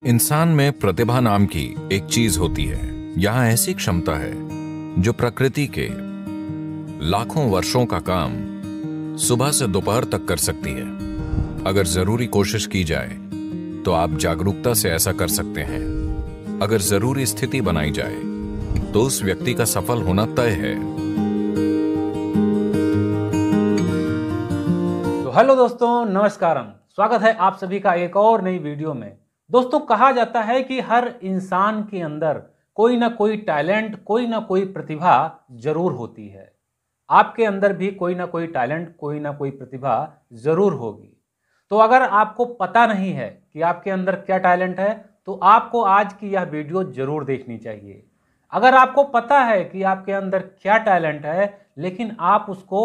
इंसान में प्रतिभा नाम की एक चीज होती है। यहाँ ऐसी क्षमता है जो प्रकृति के लाखों वर्षों का काम सुबह से दोपहर तक कर सकती है। अगर जरूरी कोशिश की जाए तो आप जागरूकता से ऐसा कर सकते हैं। अगर जरूरी स्थिति बनाई जाए तो उस व्यक्ति का सफल होना तय है। तो हेलो दोस्तों, नमस्कारम। स्वागत है आप सभी का एक और नई वीडियो में। दोस्तों, कहा जाता है कि हर इंसान के अंदर कोई ना कोई टैलेंट, कोई ना कोई प्रतिभा जरूर होती है। आपके अंदर भी कोई ना कोई टैलेंट, कोई ना कोई प्रतिभा जरूर होगी। तो अगर आपको पता नहीं है कि आपके अंदर क्या टैलेंट है तो आपको आज की यह वीडियो जरूर देखनी चाहिए। अगर आपको पता है कि आपके अंदर क्या टैलेंट है लेकिन आप उसको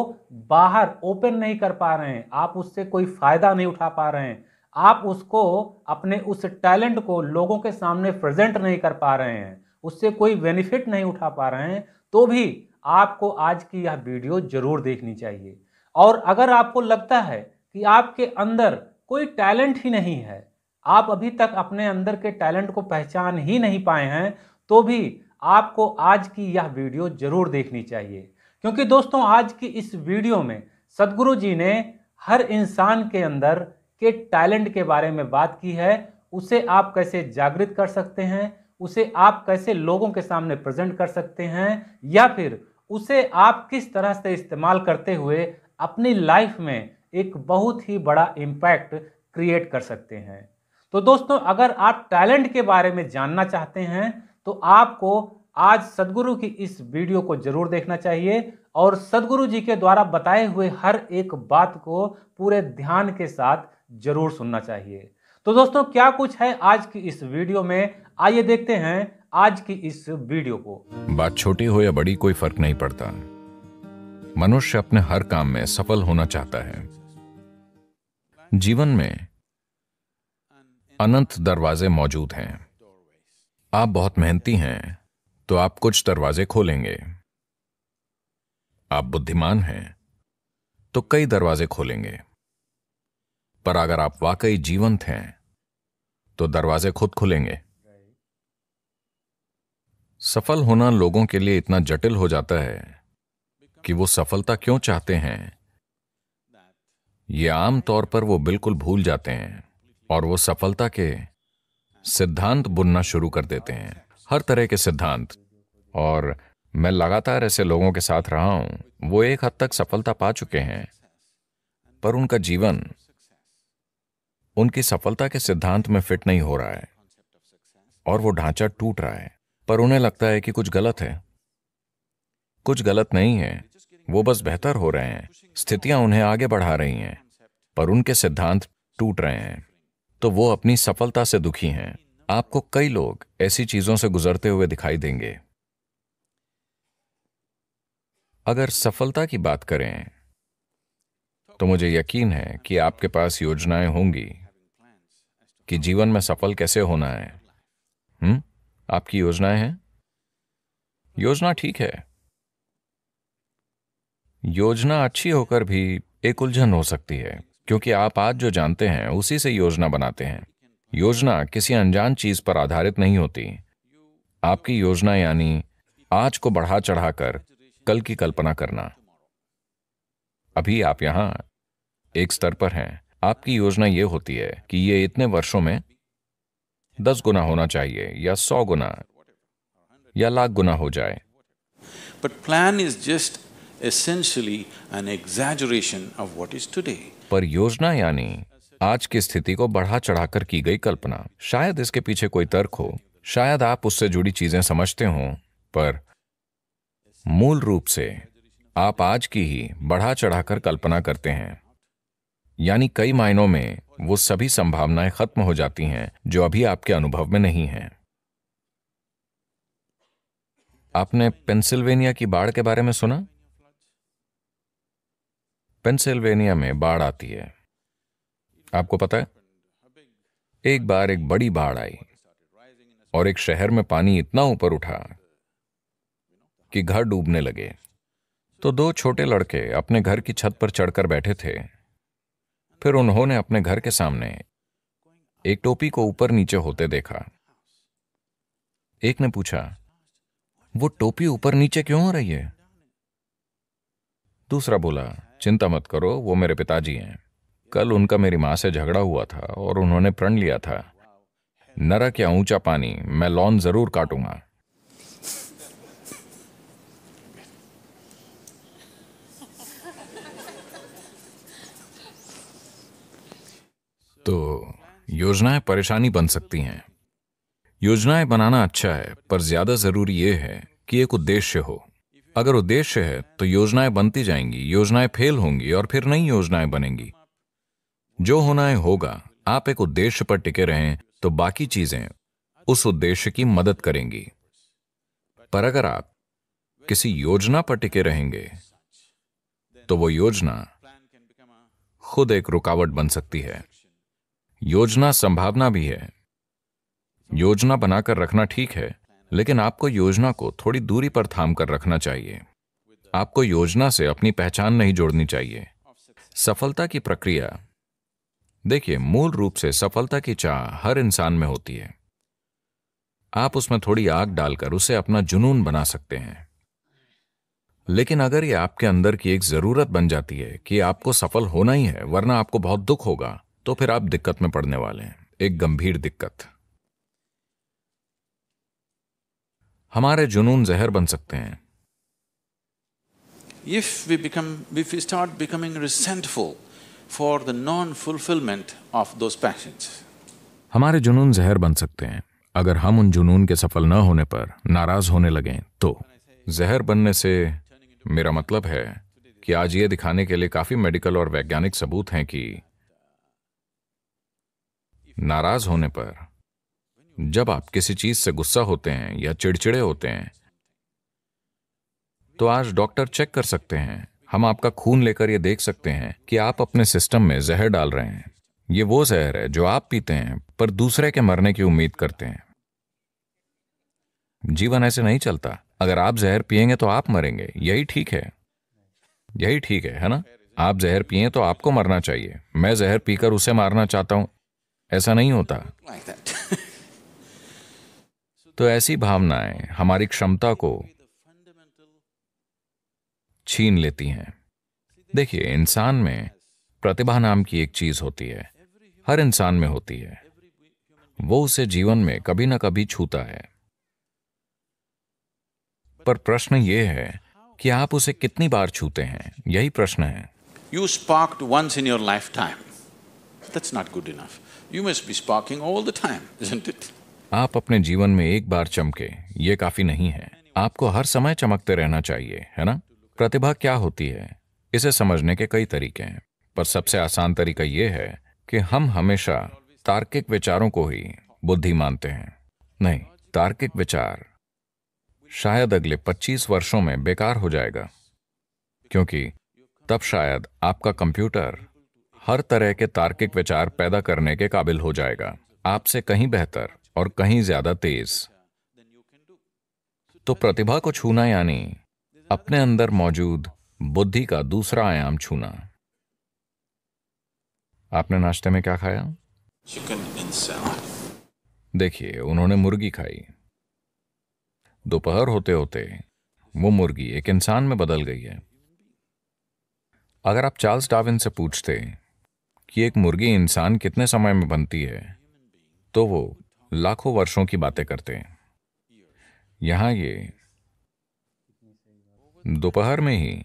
बाहर ओपन नहीं कर पा रहे हैं, आप उससे कोई फायदा नहीं उठा पा रहे हैं, आप उसको अपने उस टैलेंट को लोगों के सामने प्रेजेंट नहीं कर पा रहे हैं, उससे कोई बेनिफिट नहीं उठा पा रहे हैं, तो भी आपको आज की यह वीडियो जरूर देखनी चाहिए। और अगर आपको लगता है कि आपके अंदर कोई टैलेंट ही नहीं है, आप अभी तक अपने अंदर के टैलेंट को पहचान ही नहीं पाए हैं, तो भी आपको आज की यह वीडियो जरूर देखनी चाहिए। क्योंकि दोस्तों, आज की इस वीडियो में सद्गुरु जी ने हर इंसान के अंदर के टैलेंट के बारे में बात की है। उसे आप कैसे जागृत कर सकते हैं, उसे आप कैसे लोगों के सामने प्रेजेंट कर सकते हैं, या फिर उसे आप किस तरह से इस्तेमाल करते हुए अपनी लाइफ में एक बहुत ही बड़ा इम्पैक्ट क्रिएट कर सकते हैं। तो दोस्तों, अगर आप टैलेंट के बारे में जानना चाहते हैं तो आपको आज सद्गुरु की इस वीडियो को जरूर देखना चाहिए और सद्गुरु जी के द्वारा बताए हुए हर एक बात को पूरे ध्यान के साथ जरूर सुनना चाहिए। तो दोस्तों, क्या कुछ है आज की इस वीडियो में, आइए देखते हैं आज की इस वीडियो को। बात छोटी हो या बड़ी कोई फर्क नहीं पड़ता। मनुष्य अपने हर काम में सफल होना चाहता है। जीवन में अनंत दरवाजे मौजूद हैं। आप बहुत मेहनती हैं तो आप कुछ दरवाजे खोलेंगे। आप बुद्धिमान हैं तो कई दरवाजे खोलेंगे। पर अगर आप वाकई जीवंत हैं तो दरवाजे खुद खुलेंगे। सफल होना लोगों के लिए इतना जटिल हो जाता है कि वो सफलता क्यों चाहते हैं ये आम तौर पर वो बिल्कुल भूल जाते हैं और वो सफलता के सिद्धांत बुनना शुरू कर देते हैं, हर तरह के सिद्धांत। और मैं लगातार ऐसे लोगों के साथ रहा हूं, वो एक हद तक सफलता पा चुके हैं पर उनका जीवन उनकी सफलता के सिद्धांत में फिट नहीं हो रहा है और वो ढांचा टूट रहा है। पर उन्हें लगता है कि कुछ गलत है। कुछ गलत नहीं है, वो बस बेहतर हो रहे हैं, स्थितियां उन्हें आगे बढ़ा रही हैं, पर उनके सिद्धांत टूट रहे हैं, तो वो अपनी सफलता से दुखी हैं। आपको कई लोग ऐसी चीजों से गुजरते हुए दिखाई देंगे। अगर सफलता की बात करें तो मुझे यकीन है कि आपके पास योजनाएं होंगी कि जीवन में सफल कैसे होना है। आपकी योजनाएं हैं। योजना ठीक है। योजना अच्छी होकर भी एक उलझन हो सकती है, क्योंकि आप आज जो जानते हैं उसी से योजना बनाते हैं। योजना किसी अनजान चीज पर आधारित नहीं होती। आपकी योजना यानी आज को बढ़ा चढ़ाकर कल की कल्पना करना। अभी आप यहां एक स्तर पर हैं। आपकी योजना यह होती है कि ये इतने वर्षों में 10 गुना होना चाहिए या 100 गुना या लाख गुना हो जाए। But plan is just essentially an exaggeration of what is today. पर योजना यानी आज की स्थिति को बढ़ा चढ़ाकर की गई कल्पना। शायद इसके पीछे कोई तर्क हो, शायद आप उससे जुड़ी चीजें समझते हों, पर मूल रूप से आप आज की ही बढ़ा चढ़ाकर कल्पना करते हैं। यानी कई मायनों में वो सभी संभावनाएं खत्म हो जाती हैं जो अभी आपके अनुभव में नहीं हैं। आपने पेंसिल्वेनिया की बाढ़ के बारे में सुना? पेंसिल्वेनिया में बाढ़ आती है। आपको पता है, एक बार एक बड़ी बाढ़ आई और एक शहर में पानी इतना ऊपर उठा कि घर डूबने लगे। तो 2 छोटे लड़के अपने घर की छत पर चढ़कर बैठे थे। फिर उन्होंने अपने घर के सामने एक टोपी को ऊपर नीचे होते देखा। एक ने पूछा, वो टोपी ऊपर नीचे क्यों हो रही है? दूसरा बोला, चिंता मत करो, वो मेरे पिताजी हैं। कल उनका मेरी मां से झगड़ा हुआ था और उन्होंने प्रण लिया था, नरक या ऊंचा पानी, मैं लॉन जरूर काटूंगा। तो योजनाएं परेशानी बन सकती हैं। योजनाएं बनाना अच्छा है, पर ज्यादा जरूरी यह है कि एक उद्देश्य हो। अगर उद्देश्य है तो योजनाएं बनती जाएंगी, योजनाएं फेल होंगी और फिर नई योजनाएं बनेंगी। जो होना है होगा। आप एक उद्देश्य पर टिके रहें तो बाकी चीजें उस उद्देश्य की मदद करेंगी। पर अगर आप किसी योजना पर टिके रहेंगे तो वो योजना खुद एक रुकावट बन सकती है। योजना संभावना भी है। योजना बनाकर रखना ठीक है, लेकिन आपको योजना को थोड़ी दूरी पर थाम कर रखना चाहिए। आपको योजना से अपनी पहचान नहीं जोड़नी चाहिए। सफलता की प्रक्रिया, देखिए, मूल रूप से सफलता की चाह हर इंसान में होती है। आप उसमें थोड़ी आग डालकर उसे अपना जुनून बना सकते हैं। लेकिन अगर ये आपके अंदर की एक जरूरत बन जाती है कि आपको सफल होना ही है वरना आपको बहुत दुख होगा, तो फिर आप दिक्कत में पड़ने वाले हैं, एक गंभीर दिक्कत। हमारे जुनून जहर बन सकते हैं। If we start becoming resentful for the non-fulfillment of those passions, हमारे जुनून जहर बन सकते हैं अगर हम उन जुनून के सफल न होने पर नाराज होने लगें तो। जहर बनने से मेरा मतलब है कि आज ये दिखाने के लिए काफी मेडिकल और वैज्ञानिक सबूत हैं कि नाराज होने पर, जब आप किसी चीज से गुस्सा होते हैं या चिड़चिड़े होते हैं, तो आज डॉक्टर चेक कर सकते हैं। हम आपका खून लेकर यह देख सकते हैं कि आप अपने सिस्टम में जहर डाल रहे हैं। ये वो जहर है जो आप पीते हैं पर दूसरे के मरने की उम्मीद करते हैं। जीवन ऐसे नहीं चलता। अगर आप जहर पिएंगे तो आप मरेंगे, यही ठीक है। यही ठीक है ना? आप जहर पिए तो आपको मरना चाहिए। मैं जहर पीकर उसे मारना चाहता हूं, ऐसा नहीं होता। like that. तो ऐसी भावनाएं हमारी क्षमता को छीन लेती हैं। देखिए, इंसान में प्रतिभा नाम की एक चीज होती है, हर इंसान में होती है। वो उसे जीवन में कभी ना कभी छूता है। पर प्रश्न ये है कि आप उसे कितनी बार छूते हैं, यही प्रश्न है। You sparked once in your lifetime. That's not good enough. You must be sparking all the time, isn't it? आप अपने जीवन में एक बार चमके, ये काफी नहीं है। आपको हर समय चमकते रहना चाहिए, है ना? प्रतिभा क्या होती है, इसे समझने के कई तरीके हैं, पर सबसे आसान तरीका यह है कि हम हमेशा तार्किक विचारों को ही बुद्धि मानते हैं। नहीं, तार्किक विचार शायद अगले 25 वर्षों में बेकार हो जाएगा, क्योंकि तब शायद आपका कंप्यूटर हर तरह के तार्किक विचार पैदा करने के काबिल हो जाएगा, आपसे कहीं बेहतर और कहीं ज्यादा तेज। तो प्रतिभा को छूना यानी अपने अंदर मौजूद बुद्धि का दूसरा आयाम छूना। आपने नाश्ते में क्या खाया? Chicken in salad. देखिए, उन्होंने मुर्गी खाई। दोपहर होते होते वो मुर्गी एक इंसान में बदल गई है। अगर आप चार्ल्स डार्विन से पूछते कि एक मुर्गी इंसान कितने समय में बनती है, तो वो लाखों वर्षों की बातें करते हैं। यहां ये दोपहर में ही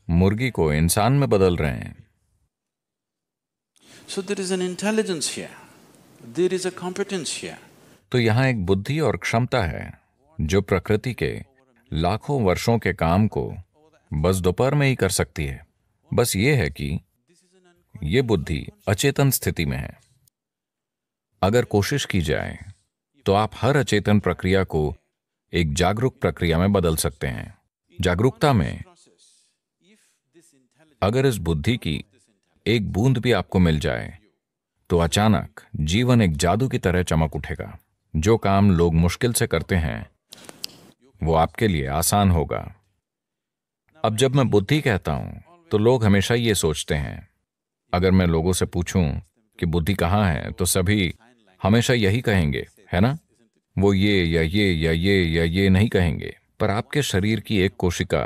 मुर्गी को इंसान में बदल रहे हैं। So there is an intelligence here. There is a competence here. तो यहां एक बुद्धि और क्षमता है जो प्रकृति के लाखों वर्षों के काम को बस दोपहर में ही कर सकती है। बस ये है कि ये बुद्धि अचेतन स्थिति में है। अगर कोशिश की जाए तो आप हर अचेतन प्रक्रिया को एक जागरूक प्रक्रिया में बदल सकते हैं। जागरूकता में अगर इस बुद्धि की एक बूंद भी आपको मिल जाए तो अचानक जीवन एक जादू की तरह चमक उठेगा। जो काम लोग मुश्किल से करते हैं वो आपके लिए आसान होगा। अब जब मैं बुद्धि कहता हूं तो लोग हमेशा ये सोचते हैं, अगर मैं लोगों से पूछूं कि बुद्धि कहाँ है, तो सभी हमेशा यही कहेंगे, है ना? वो ये या ये या ये या ये नहीं कहेंगे। पर आपके शरीर की एक कोशिका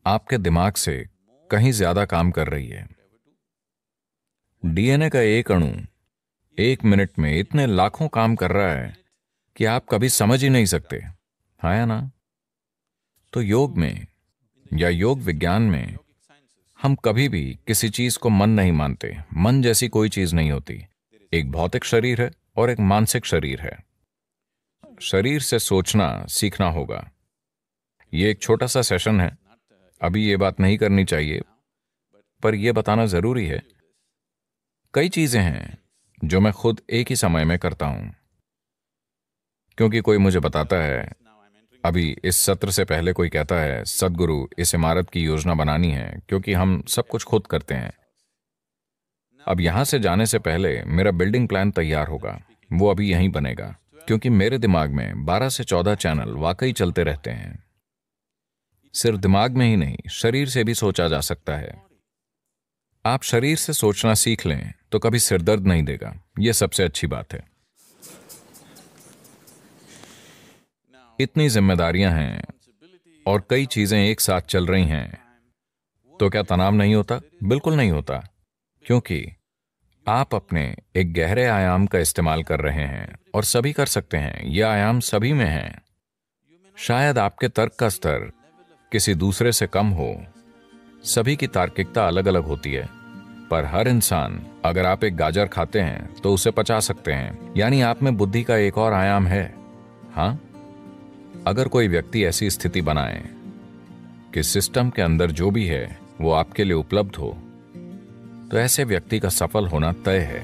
आपके दिमाग से कहीं ज्यादा काम कर रही है। डीएनए का एक अणु 1 मिनट में इतने लाखों काम कर रहा है कि आप कभी समझ ही नहीं सकते, हाँ या ना? तो योग में या योग विज्ञान में हम कभी भी किसी चीज को मन नहीं मानते। मन जैसी कोई चीज नहीं होती। एक भौतिक शरीर है और एक मानसिक शरीर है। शरीर से सोचना सीखना होगा। ये एक छोटा सा सेशन है, अभी ये बात नहीं करनी चाहिए, पर यह बताना जरूरी है। कई चीजें हैं जो मैं खुद एक ही समय में करता हूं, क्योंकि कोई मुझे बताता है। अभी इस सत्र से पहले कोई कहता है, सद्गुरु इस इमारत की योजना बनानी है, क्योंकि हम सब कुछ खुद करते हैं। अब यहां से जाने से पहले मेरा बिल्डिंग प्लान तैयार होगा, वो अभी यहीं बनेगा, क्योंकि मेरे दिमाग में 12 से 14 चैनल वाकई चलते रहते हैं। सिर्फ दिमाग में ही नहीं, शरीर से भी सोचा जा सकता है। आप शरीर से सोचना सीख लें तो कभी सिरदर्द नहीं देगा। यह सबसे अच्छी बात है। इतनी जिम्मेदारियां हैं और कई चीजें एक साथ चल रही हैं, तो क्या तनाव नहीं होता? बिल्कुल नहीं होता, क्योंकि आप अपने एक गहरे आयाम का इस्तेमाल कर रहे हैं और सभी कर सकते हैं। यह आयाम सभी में है। शायद आपके तर्क का स्तर किसी दूसरे से कम हो, सभी की तार्किकता अलग अलग होती है, पर हर इंसान, अगर आप एक गाजर खाते हैं तो उसे पचा सकते हैं। यानी आप में बुद्धि का एक और आयाम है। हाँ, अगर कोई व्यक्ति ऐसी स्थिति बनाए कि सिस्टम के अंदर जो भी है वो आपके लिए उपलब्ध हो, तो ऐसे व्यक्ति का सफल होना तय है।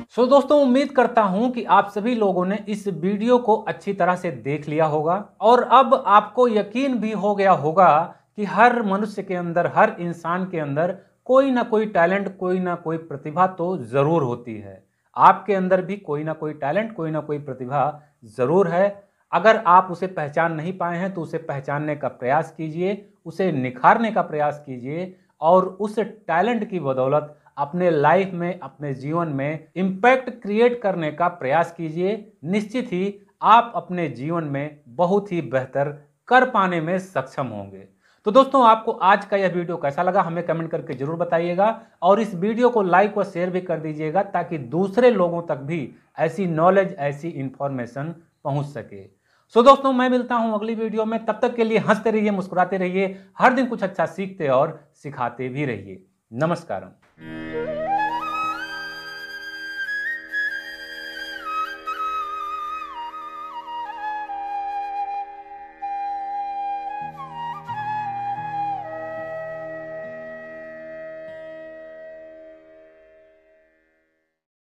सो दोस्तों, उम्मीद करता हूं कि आप सभी लोगों ने इस वीडियो को अच्छी तरह से देख लिया होगा और अब आपको यकीन भी हो गया होगा कि हर मनुष्य के अंदर, हर इंसान के अंदर कोई ना कोई टैलेंट, कोई ना कोई प्रतिभा तो जरूर होती है। आपके अंदर भी कोई ना कोई टैलेंट, कोई ना कोई प्रतिभा जरूर है। अगर आप उसे पहचान नहीं पाए हैं तो उसे पहचानने का प्रयास कीजिए, उसे निखारने का प्रयास कीजिए और उस टैलेंट की बदौलत अपने लाइफ में, अपने जीवन में इम्पैक्ट क्रिएट करने का प्रयास कीजिए। निश्चित ही आप अपने जीवन में बहुत ही बेहतर कर पाने में सक्षम होंगे। तो दोस्तों, आपको आज का यह वीडियो कैसा लगा हमें कमेंट करके जरूर बताइएगा और इस वीडियो को लाइक व शेयर भी कर दीजिएगा, ताकि दूसरे लोगों तक भी ऐसी नॉलेज, ऐसी इंफॉर्मेशन पहुंच सके। सो दोस्तों, मैं मिलता हूं अगली वीडियो में। तब तक के लिए हंसते रहिए, मुस्कुराते रहिए, हर दिन कुछ अच्छा सीखते और सिखाते भी रहिए। नमस्कार।